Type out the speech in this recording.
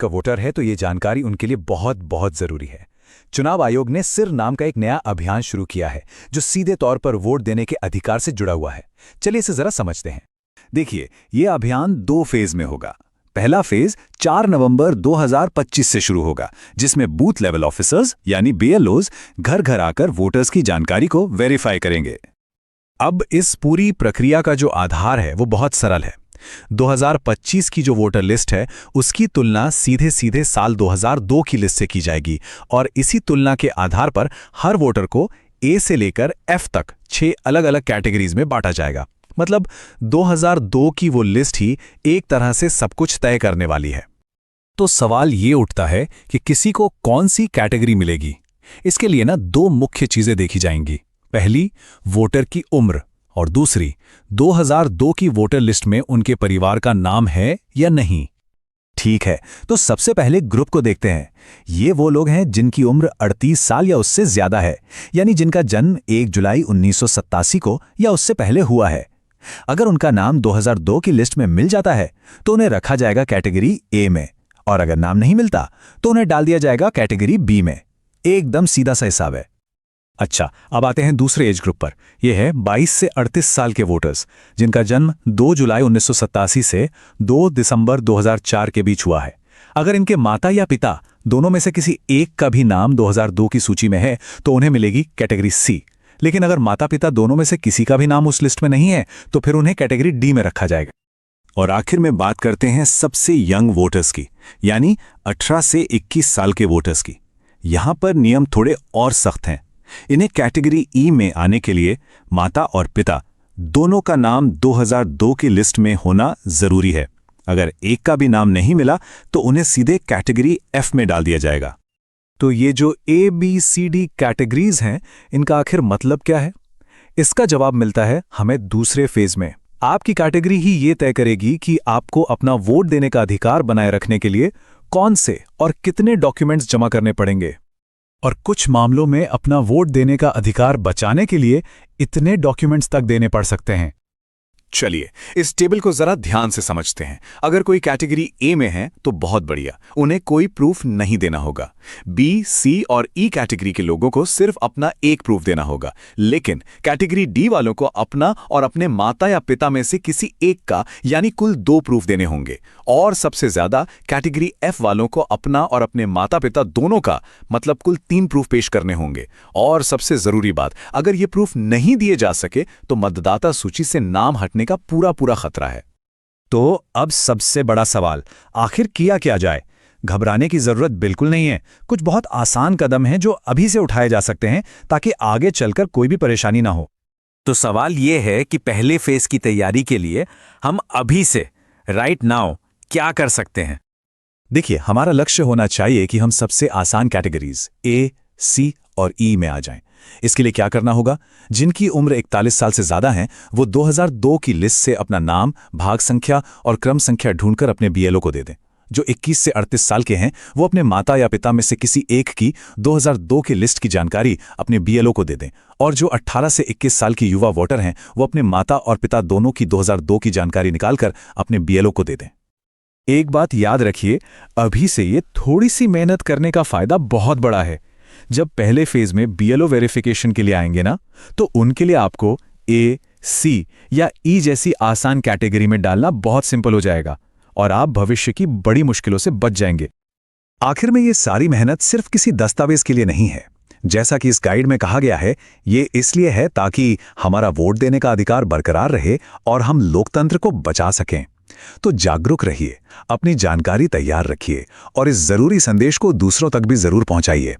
का वोटर है तो ये जानकारी उनके लिए बहुत बहुत जरूरी है। चुनाव आयोग ने सिर नाम का एक नया अभियान शुरू किया है जो सीधे तौर पर वोट देने के अधिकार से जुड़ा हुआ है। चलिए इसे जरा समझते हैं। देखिए, ये अभियान 2 फेज में होगा। पहला फेज 4 नवंबर 2025 से शुरू होगा, जिसमें बूथ लेवल ऑफिसर्स यानी बीएलओज घर घर आकर वोटर्स की जानकारी को वेरीफाई करेंगे। अब इस पूरी प्रक्रिया का जो आधार है वो बहुत सरल है। 2025 की जो वोटर लिस्ट है उसकी तुलना सीधे सीधे साल 2002 की लिस्ट से की जाएगी और इसी तुलना के आधार पर हर वोटर को ए से लेकर एफ तक 6 अलग अलग कैटेगरीज में बांटा जाएगा। मतलब 2002 की वो लिस्ट ही एक तरह से सब कुछ तय करने वाली है। तो सवाल ये उठता है कि किसी को कौन सी कैटेगरी मिलेगी। इसके लिए ना 2 मुख्य चीजें देखी जाएंगी। पहली, वोटर की उम्र, और दूसरी, 2002 की वोटर लिस्ट में उनके परिवार का नाम है या नहीं। ठीक है, तो सबसे पहले ग्रुप को देखते हैं। ये वो लोग हैं जिनकी उम्र 38 साल या उससे ज्यादा है, यानी जिनका जन्म 1 जुलाई 1987 को या उससे पहले हुआ है। अगर उनका नाम 2002 की लिस्ट में मिल जाता है तो उन्हें रखा जाएगा कैटेगरी ए में, और अगर नाम नहीं मिलता तो उन्हें डाल दिया जाएगा कैटेगरी बी में। एकदम सीधा सा हिसाब है। अच्छा, अब आते हैं दूसरे एज ग्रुप पर। यह है 22 से 38 साल के वोटर्स, जिनका जन्म 2 जुलाई 1987 से 2 दिसंबर 2004 के बीच हुआ है। अगर इनके माता या पिता दोनों में से किसी एक का भी नाम 2002 की सूची में है तो उन्हें मिलेगी कैटेगरी सी। लेकिन अगर माता पिता दोनों में से किसी का भी नाम उस लिस्ट में नहीं है तो फिर उन्हें कैटेगरी डी में रखा जाएगा। और आखिर में बात करते हैं सबसे यंग वोटर्स की, यानी 18 से 21 साल के वोटर्स की। यहां पर नियम थोड़े और सख्त हैं। इन्हें कैटेगरी ई में आने के लिए माता और पिता दोनों का नाम 2002 की लिस्ट में होना जरूरी है। अगर एक का भी नाम नहीं मिला तो उन्हें सीधे कैटेगरी एफ में डाल दिया जाएगा। तो ये जो A B C D categories हैं, इनका आखिर मतलब क्या है? इसका जवाब मिलता है हमें दूसरे फेज में। आपकी कैटेगरी ही ये तय करेगी कि आपको अपना वोट देने का अधिकार बनाए रखने के लिए कौन से और कितने डॉक्यूमेंट्स जमा करने पड़ेंगे, और कुछ मामलों में अपना वोट देने का अधिकार बचाने के लिए इतने डॉक्यूमेंट्स तक देने पड़ सकते हैं। चलिए इस टेबल को जरा ध्यान से समझते हैं। अगर कोई कैटेगरी ए में है तो बहुत बढ़िया, उन्हें कोई प्रूफ नहीं देना होगा। बी, सी और ई कैटेगरी के लोगों को सिर्फ अपना एक प्रूफ देना होगा। लेकिन कैटेगरी डी वालों को अपना और अपने माता या पिता में से किसी एक का यानी कुल 2 प्रूफ देने होंगे। और सबसे ज्यादा कैटेगरी एफ वालों को अपना और अपने माता पिता दोनों का मतलब कुल 3 प्रूफ पेश करने होंगे। और सबसे जरूरी बात, अगर ये प्रूफ नहीं दिए जा सके तो मतदाता सूची से नाम हटने का पूरा खतरा है। तो अब सबसे बड़ा सवाल, आखिर किया क्या जाए? घबराने की जरूरत बिल्कुल नहीं है। कुछ बहुत आसान कदम हैं जो अभी से उठाए जा सकते हैं ताकि आगे चलकर कोई भी परेशानी ना हो। तो सवाल यह है कि पहले फेज की तैयारी के लिए हम अभी से राइट नाउ क्या कर सकते हैं? देखिए, हमारा लक्ष्य होना चाहिए कि हम सबसे आसान कैटेगरीज ए, सी और ई में आ जाएं। इसके लिए क्या करना होगा? जिनकी उम्र 41 साल से ज्यादा है वो 2002 की लिस्ट से अपना नाम, भाग संख्या और क्रम संख्या ढूंढकर अपने बीएलओ को दे दें। जो 21 से 38 साल के हैं वो अपने माता या पिता में से किसी एक की 2002 की लिस्ट की जानकारी अपने बीएलओ को दे दें। और जो 18 से 21 साल की युवा वोटर हैं वो अपने माता और पिता दोनों की 2002 की जानकारी निकालकर अपने बीएलओ को दे दें। एक बात याद रखिए, अभी से ये थोड़ी सी मेहनत करने का फायदा बहुत बड़ा है। जब पहले फेज में बीएलओ वेरिफिकेशन के लिए आएंगे ना, तो उनके लिए आपको ए, सी या ई जैसी आसान कैटेगरी में डालना बहुत सिंपल हो जाएगा और आप भविष्य की बड़ी मुश्किलों से बच जाएंगे। आखिर में ये सारी मेहनत सिर्फ किसी दस्तावेज के लिए नहीं है। जैसा कि इस गाइड में कहा गया है, ये इसलिए है ताकि हमारा वोट देने का अधिकार बरकरार रहे और हम लोकतंत्र को बचा सकें। तो जागरूक रहिए, अपनी जानकारी तैयार रखिए और इस जरूरी संदेश को दूसरों तक भी जरूर पहुंचाइए।